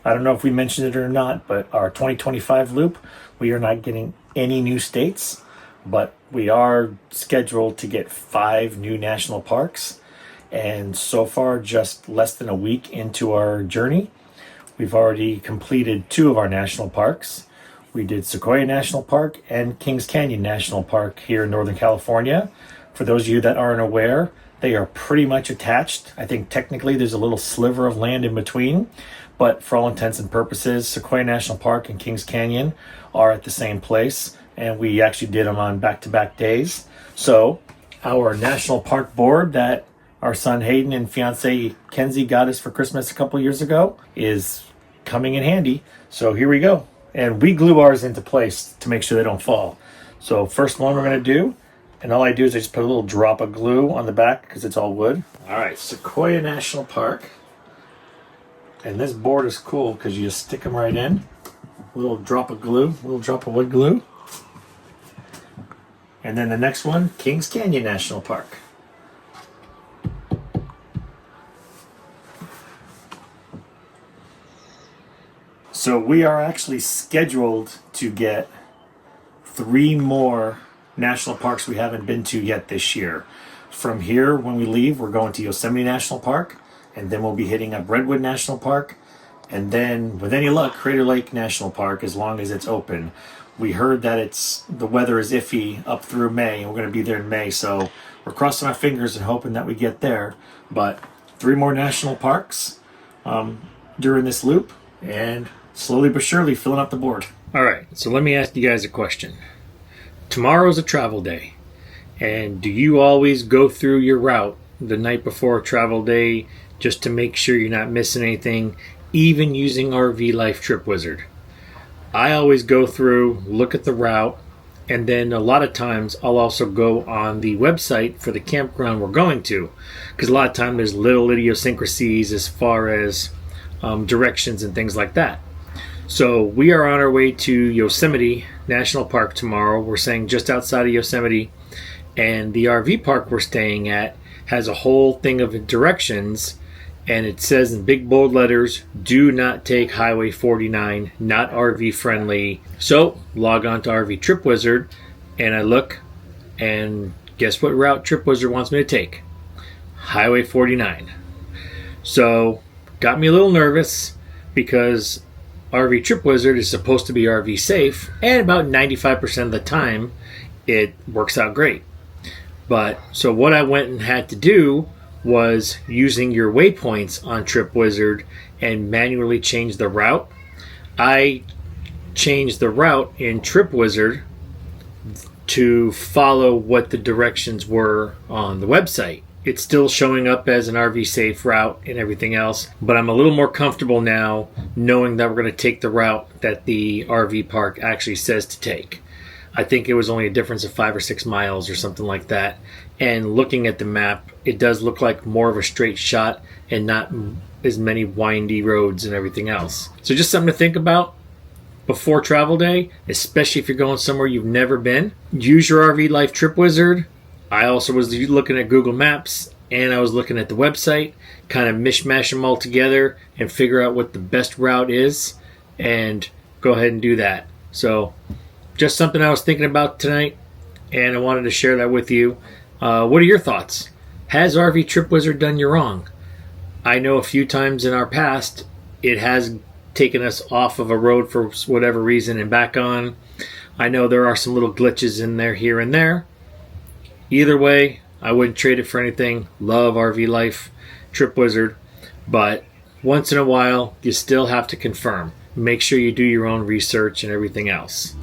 I don't know if we mentioned it or not, but our 2025 loop, we are not getting any new states, but we are scheduled to get 5 new national parks. And so far, just less than a week into our journey, we've already completed 2 of our national parks. We did Sequoia National Park and Kings Canyon National Park here in Northern California. For those of you that aren't aware, they are pretty much attached. I think technically there's a little sliver of land in between, but for all intents and purposes, Sequoia National Park and Kings Canyon are at the same place, and we actually did them on back-to-back days. So our national park board that our son Hayden and fiance Kenzie got us for Christmas a couple years ago is coming in handy. So here we go. And we glue ours into place to make sure they don't fall. So first one we're going to do, and all I do is I just put a little drop of glue on the back because it's all wood. All right, Sequoia National Park. And this board is cool because you just stick them right in. A little drop of glue, a little drop of wood glue. And then the next one, Kings Canyon National Park. So we are actually scheduled to get 3 more national parks we haven't been to yet this year. From here, when we leave, we're going to Yosemite National Park, and then we'll be hitting up Redwood National Park, and then, with any luck, Crater Lake National Park, as long as it's open. We heard that the weather is iffy up through May, and we're going to be there in May, so we're crossing our fingers and hoping that we get there. But 3 more national parks during this loop, and slowly but surely filling up the board. All right, so let me ask you guys a question. Tomorrow's a travel day, and do you always go through your route the night before travel day just to make sure you're not missing anything, even using RV Life Trip Wizard? I always go through, look at the route, and then a lot of times I'll also go on the website for the campground we're going to, because a lot of times there's little idiosyncrasies as far as directions and things like that. So we are on our way to Yosemite National Park tomorrow. We're staying just outside of Yosemite, and the RV park we're staying at has a whole thing of directions, and it says in big bold letters, do not take Highway 49, not RV friendly. So log on to RV Trip Wizard, and I look, and guess what route Trip Wizard wants me to take? Highway 49. So got me a little nervous because RV Trip Wizard is supposed to be RV safe, and about 95% of the time it works out great. But so what I went and had to do was using your waypoints on Trip Wizard and manually change the route. I changed the route in Trip Wizard to follow what the directions were on the website. It's still showing up as an RV safe route and everything else, but I'm a little more comfortable now knowing that we're going to take the route that the RV park actually says to take. I think it was only a difference of 5 or 6 miles or something like that. And looking at the map, it does look like more of a straight shot and not as many windy roads and everything else. So just something to think about before travel day, especially if you're going somewhere you've never been. Use your RV Life Trip Wizard. I also was looking at Google Maps, and I was looking at the website, kind of mishmash them all together and figure out what the best route is, and go ahead and do that. So just something I was thinking about tonight, and I wanted to share that with you. What are your thoughts? Has RV Trip Wizard done you wrong? I know a few times in our past it has taken us off of a road for whatever reason and back on. I know there are some little glitches in there here and there. Either way, I wouldn't trade it for anything. Love RV Life Trip Wizard, but once in a while you still have to confirm. Make sure you do your own research and everything else.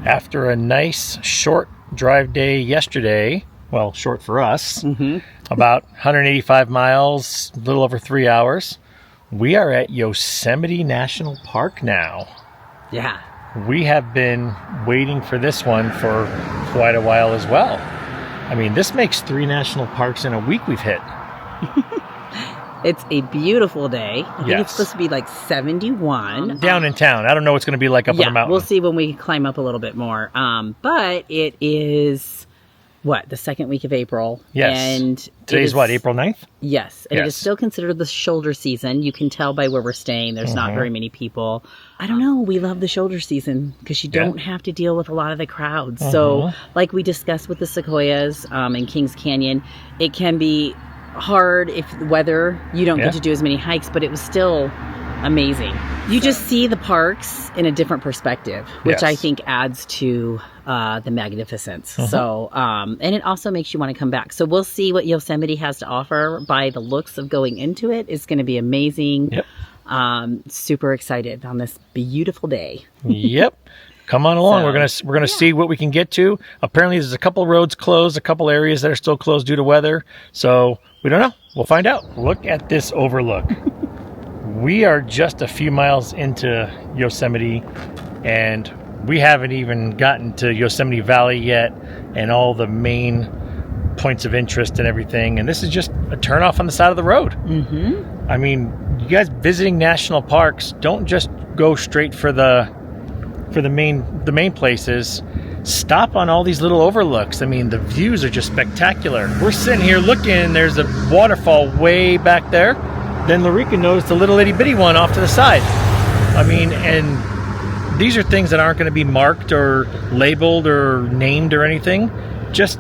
After a nice short drive day yesterday, well, short for us, about 185 miles, a little over 3 hours, we are at Yosemite National Park now. Yeah. We have been waiting for this one for quite a while as well. I mean, this makes 3 national parks in a week we've hit. It's a beautiful day. I think it's supposed to be like 71. Down in town. I don't know what's going to be like up on the mountain. We'll see when we climb up a little bit more. But it is, the second week of April? Yes. And today's April 9th? Yes. And it is still considered the shoulder season. You can tell by where we're staying. There's not very many people. I don't know. We love the shoulder season because you don't have to deal with a lot of the crowds. So like we discussed with the Sequoias and Kings Canyon, it can be hard if the weather, you don't get to do as many hikes, but it was still amazing. You just see the parks in a different perspective, which I think adds to the magnificence. So, and it also makes you want to come back. So we'll see what Yosemite has to offer. By the looks of going into it, it's going to be amazing. Super excited on this beautiful day. Come on along. So, we're gonna see what we can get to. Apparently, there's a couple roads closed, a couple areas that are still closed due to weather. So we don't know. We'll find out. Look at this overlook. We are just a few miles into Yosemite, and we haven't even gotten to Yosemite Valley yet, and all the main points of interest and everything. And this is just a turnoff on the side of the road. I mean, you guys visiting national parks, don't just go straight for the main places. Stop on all these little overlooks. I mean, the views are just spectacular. We're sitting here looking, and there's a waterfall way back there. Then Larica noticed a little itty bitty one off to the side. I mean, and these are things that aren't going to be marked or labeled or named or anything. Just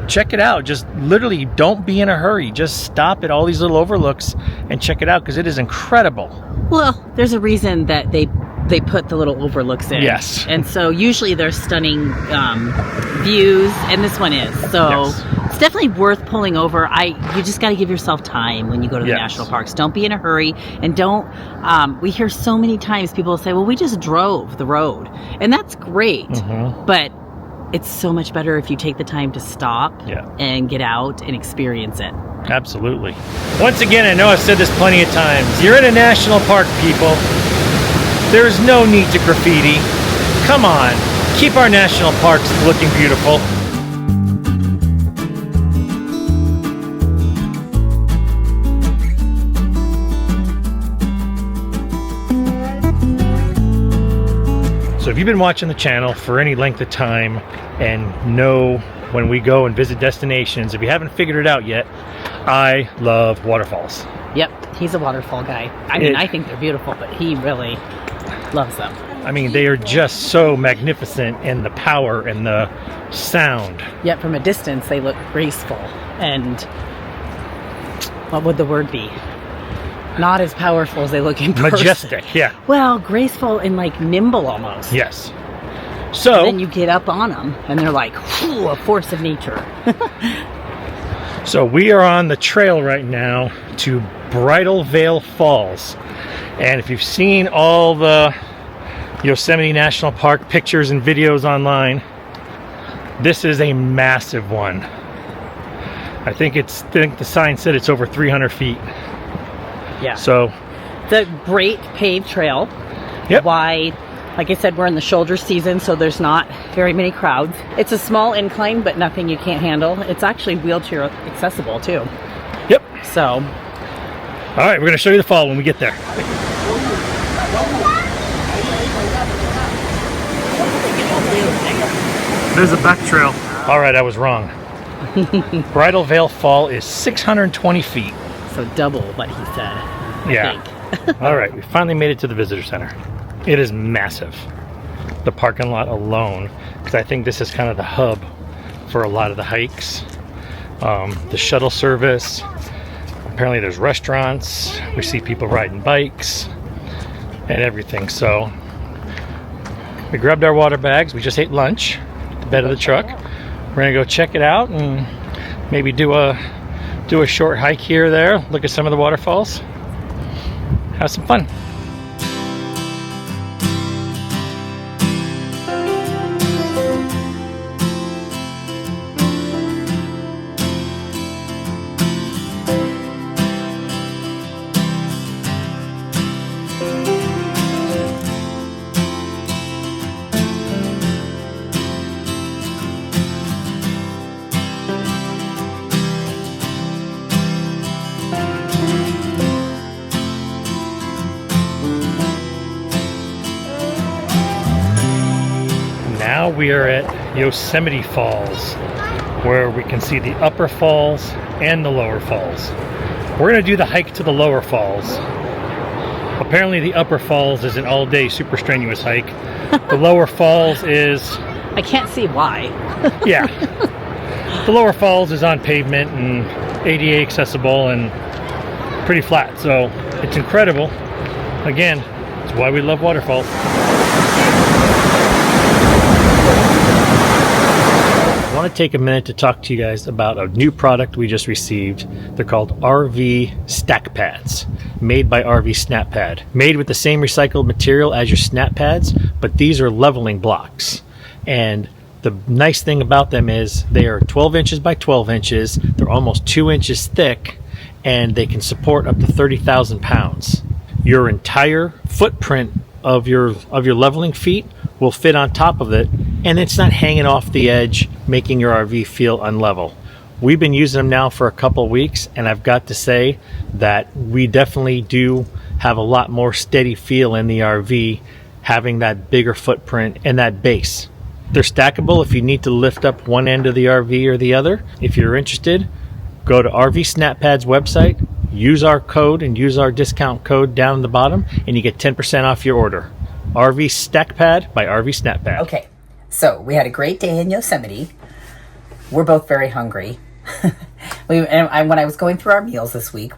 check it out. Just literally don't be in a hurry. Just stop at all these little overlooks and check it out because it is incredible. Well, there's a reason that they put the little overlooks in. Yes. And so usually there's stunning views, and this one is. So it's definitely worth pulling over. You just got to give yourself time when you go to the national parks. Don't be in a hurry, and don't, we hear so many times people say, well, we just drove the road. And that's great, but it's so much better if you take the time to stop and get out and experience it. Absolutely. Once again, I know I've said this plenty of times. You're in a national park, people. There's no need to graffiti. Come on, keep our national parks looking beautiful. So if you've been watching the channel for any length of time and know when we go and visit destinations, if you haven't figured it out yet, I love waterfalls. Yep, he's a waterfall guy. I mean, I think they're beautiful, but he really loves them. I mean, they are just so magnificent, and the power and the sound. Yet from a distance, they look graceful and, what would the word be? Not as powerful as they look in person. Majestic, yeah. Well, graceful and like nimble almost. Yes. So and then you get up on them, and they're like, whew, a force of nature. So we are on the trail right now to Bridal Veil Falls. And if you've seen all the Yosemite National Park pictures and videos online, this is a massive one. I think the sign said it's over 300 feet. Yeah. So it's a great paved trail. Wide. Like I said, we're in the shoulder season, so there's not very many crowds. It's a small incline, but nothing you can't handle. It's actually wheelchair accessible too. Yep. So. All right, we're going to show you the fall when we get there. There's a back trail. All right, I was wrong. Bridal Veil Fall is 620 feet. So double what he said. Yeah. All right, we finally made it to the visitor center. It is massive. The parking lot alone, because I think this is kind of the hub for a lot of the hikes. The shuttle service. Apparently there's restaurants. We see people riding bikes and everything. So we grabbed our water bags. We just ate lunch at the bed of the truck. We're gonna go check it out and maybe do a short hike here or there, look at some of the waterfalls, have some fun. now we are at Yosemite Falls, where we can see the upper falls and the lower falls. We're going to do the hike to the lower falls. Apparently the upper falls is an all-day super strenuous hike. The lower falls is... I can't see why. Yeah. The lower falls is on pavement and ADA accessible and pretty flat, so it's incredible. Again, it's why we love waterfalls. I want to take a minute to talk to you guys about a new product we just received. They're called RV Stack Pads, made by RV Snap Pad. Made with the same recycled material as your snap pads, but these are leveling blocks. And the nice thing about them is they are 12 inches by 12 inches. They're almost 2 inches thick, and they can support up to 30,000 pounds. Your entire footprint of your leveling feet will fit on top of it, and it's not hanging off the edge, making your RV feel unlevel. We've been using them now for a couple weeks, and I've got to say that we definitely do have a lot more steady feel in the RV, having that bigger footprint and that base. They're stackable if you need to lift up one end of the RV or the other. If you're interested, go to RV Snap Pad's website, use our code and use our discount code down at the bottom, and you get 10% off your order. RV Stack Pad by RV Snap Pad. Okay, so we had a great day in Yosemite. We're both very hungry. When I was going through our meals this week,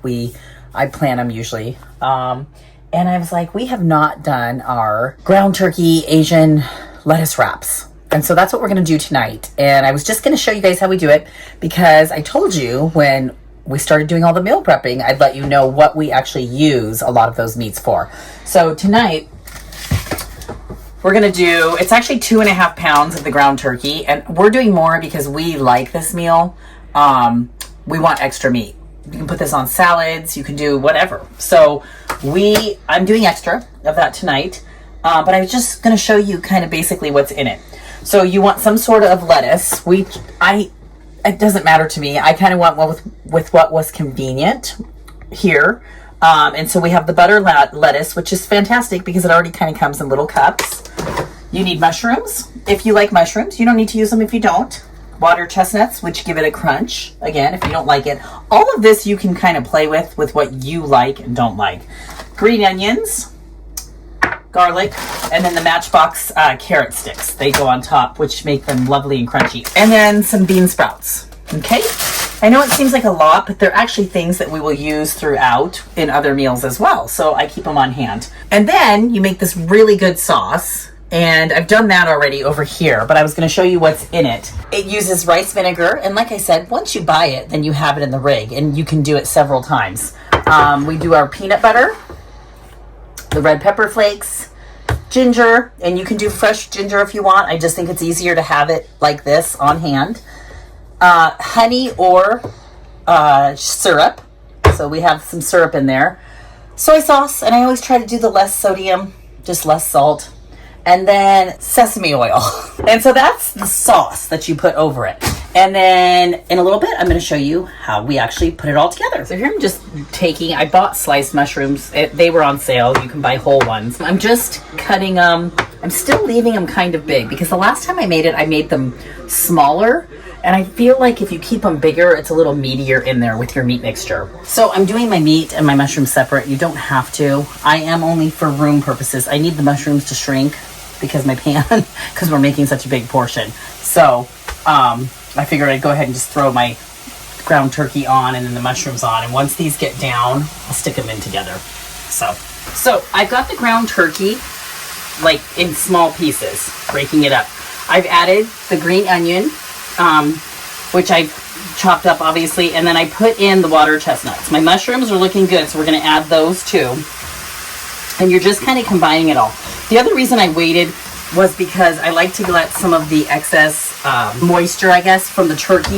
I plan them usually, and I was like, we have not done our ground turkey Asian lettuce wraps. And so that's what we're going to do tonight. And I was just going to show you guys how we do it, because I told you when we started doing all the meal prepping, I'd let you know what we actually use a lot of those meats for. So tonight, we're going to do, it's actually 2.5 pounds of the ground turkey. And we're doing more because we like this meal. We want extra meat. You can put this on salads. You can do whatever. So I'm doing extra of that tonight. But I was just going to show you kind of basically what's in it. So you want some sort of lettuce. It doesn't matter to me. I kind of want one with what was convenient here. And so we have the butter lettuce, which is fantastic because it already kind of comes in little cups. You need mushrooms. If you like mushrooms, you don't need to use them if you don't. Water chestnuts, which give it a crunch. Again, if you don't like it. All of this you can kind of play with what you like and don't like. Green onions, garlic, and then the Matchbox carrot sticks. They go on top, which make them lovely and crunchy. And then some bean sprouts. Okay? I know it seems like a lot, but they're actually things that we will use throughout in other meals as well. So I keep them on hand. And then you make this really good sauce. And I've done that already over here, but I was going to show you what's in it. It uses rice vinegar. And like I said, once you buy it, then you have it in the rig, and you can do it several times. We do our peanut butter, the red pepper flakes, ginger, and you can do fresh ginger if you want. I just think it's easier to have it like this on hand. Honey or syrup. So we have some syrup in there. Soy sauce, and I always try to do the less sodium, just less salt. And then sesame oil. And so that's the sauce that you put over it. And then in a little bit, I'm going to show you how we actually put it all together. So here I'm just I bought sliced mushrooms. They were on sale. You can buy whole ones. I'm just cutting them. I'm still leaving them kind of big because the last time I made them smaller. And I feel like if you keep them bigger, it's a little meatier in there with your meat mixture. So I'm doing my meat and my mushrooms separate. You don't have to. I am only for room purposes. I need the mushrooms to shrink because my pan, because we're making such a big portion. So I figured I'd go ahead and just throw my ground turkey on and then the mushrooms on. And once these get down, I'll stick them in together. So I've got the ground turkey like in small pieces, breaking it up. I've added the green onion, which I've chopped up obviously, and then I put in the water chestnuts. My mushrooms are looking good, so we're going to add those too. And you're just kind of combining it all. The other reason I waited was because I like to let some of the excess moisture, I guess, from the turkey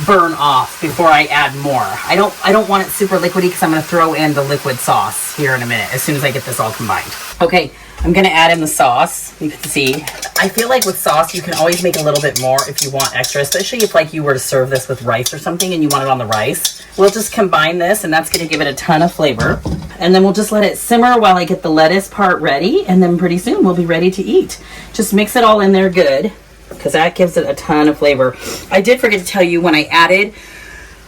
burn off before I add more. I don't want it super liquidy because I'm going to throw in the liquid sauce here in a minute as soon as I get this all combined. Okay, I'm gonna add in the sauce. You can see, I feel like with sauce, you can always make a little bit more if you want extra, especially if like you were to serve this with rice or something and you want it on the rice. We'll just combine this and that's gonna give it a ton of flavor. And then we'll just let it simmer while I get the lettuce part ready. And then pretty soon we'll be ready to eat. Just mix it all in there good, because that gives it a ton of flavor. I did forget to tell you, when I added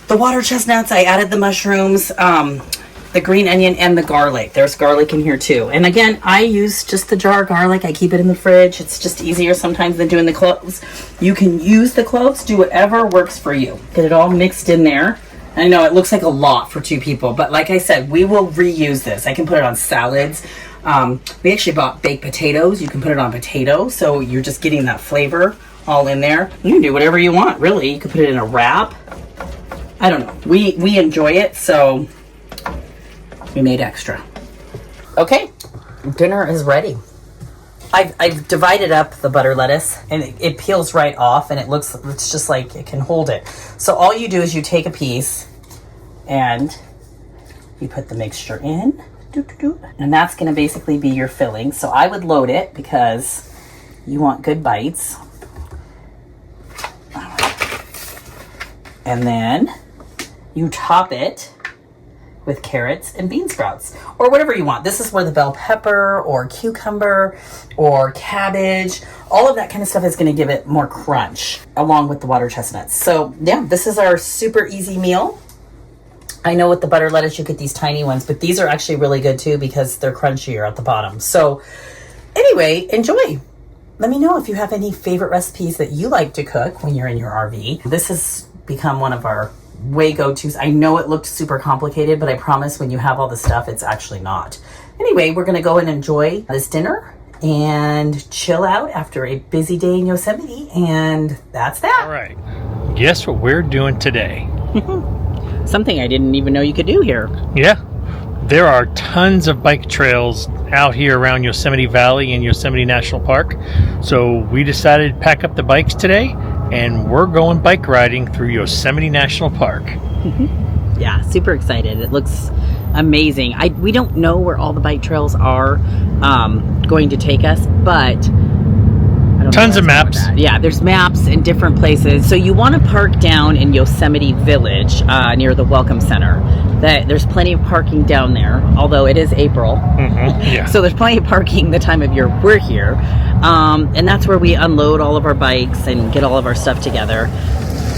the water chestnuts, I added the mushrooms, the green onion, and the garlic. There's garlic in here too. And again, I use just the jar of garlic. I keep it in the fridge. It's just easier sometimes than doing the cloves. You can use the cloves, do whatever works for you. Get it all mixed in there. I know it looks like a lot for 2 people, but like I said, we will reuse this. I can put it on salads. We actually bought baked potatoes. You can put it on potatoes, so you're just getting that flavor all in there. You can do whatever you want, really. You can put it in a wrap. I don't know. We enjoy it, so we made extra. Okay, dinner is ready. I've divided up the butter lettuce, and it peels right off, and it's just like it can hold it. So all you do is you take a piece and you put the mixture in, and that's going to basically be your filling. So I would load it because you want good bites. And then you top it with carrots and bean sprouts, or whatever you want. This is where the bell pepper or cucumber or cabbage, all of that kind of stuff is going to give it more crunch along with the water chestnuts. So yeah, this is our super easy meal. I know with the butter lettuce you get these tiny ones, but these are actually really good too because they're crunchier at the bottom. So anyway, enjoy. Let me know if you have any favorite recipes that you like to cook when you're in your RV. This has become one of our way go-tos. I know it looked super complicated, but I promise when you have all the stuff, it's actually not. Anyway, we're gonna go and enjoy this dinner and chill out after a busy day in Yosemite, and that's that. All right, guess what we're doing today? Something I didn't even know you could do here. Yeah, there are tons of bike trails out here around Yosemite Valley and Yosemite National Park. So we decided to pack up the bikes today and we're going bike riding through Yosemite National Park. Yeah, super excited. It looks amazing. We don't know where all the bike trails are going to take us, but I don't tons know of maps. Yeah, there's maps in different places. So you want to park down in Yosemite Village near the Welcome Center. There's plenty of parking down there, although it is April. Yeah. So there's plenty of parking the time of year we're here. And that's where we unload all of our bikes and get all of our stuff together.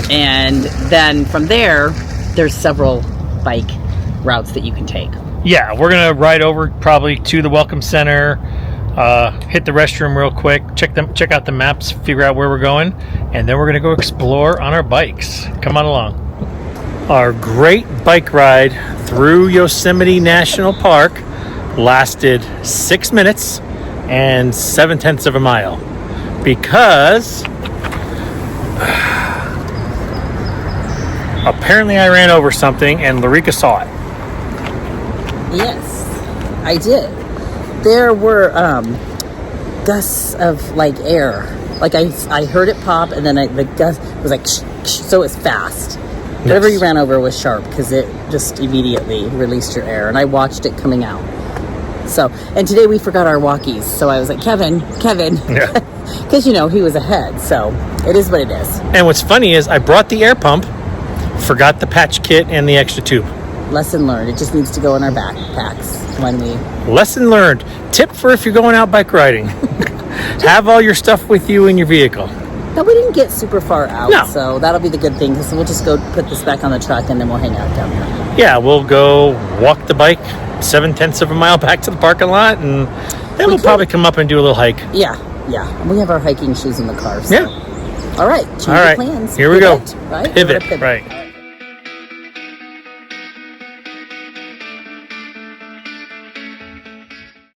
And then from there, there's several bike routes that you can take. Yeah, we're gonna ride over probably to the Welcome Center, hit the restroom real quick, check out the maps, figure out where we're going, and then we're gonna go explore on our bikes. Come on along. Our great bike ride through Yosemite National Park lasted 6 minutes and 7/10 of a mile because apparently I ran over something and Larika saw it. Yes, I did. There were gusts of like air. Like I heard it pop, and then the gust was like so it's fast. Yes. Whatever you ran over was sharp because it just immediately released your air, and I watched it coming out. So, and today we forgot our walkies, so I was like, Kevin, yeah, because he was ahead. So it is what it is. And what's funny is I brought the air pump, forgot the patch kit and the extra tube. Lesson learned. It just needs to go in our backpacks when we... Lesson learned. Tip for if you're going out bike riding. Have all your stuff with you in your vehicle. But we didn't get super far out, no. So that'll be the good thing, because we'll just go put this back on the truck and then we'll hang out down here. Yeah, we'll go walk the bike 7/10 of a mile back to the parking lot, and then we'll probably come up and do a little hike. Yeah. We have our hiking shoes in the car. So. Yeah. All right. Change all right. the plans. Here we go. Right? Pivot. Right.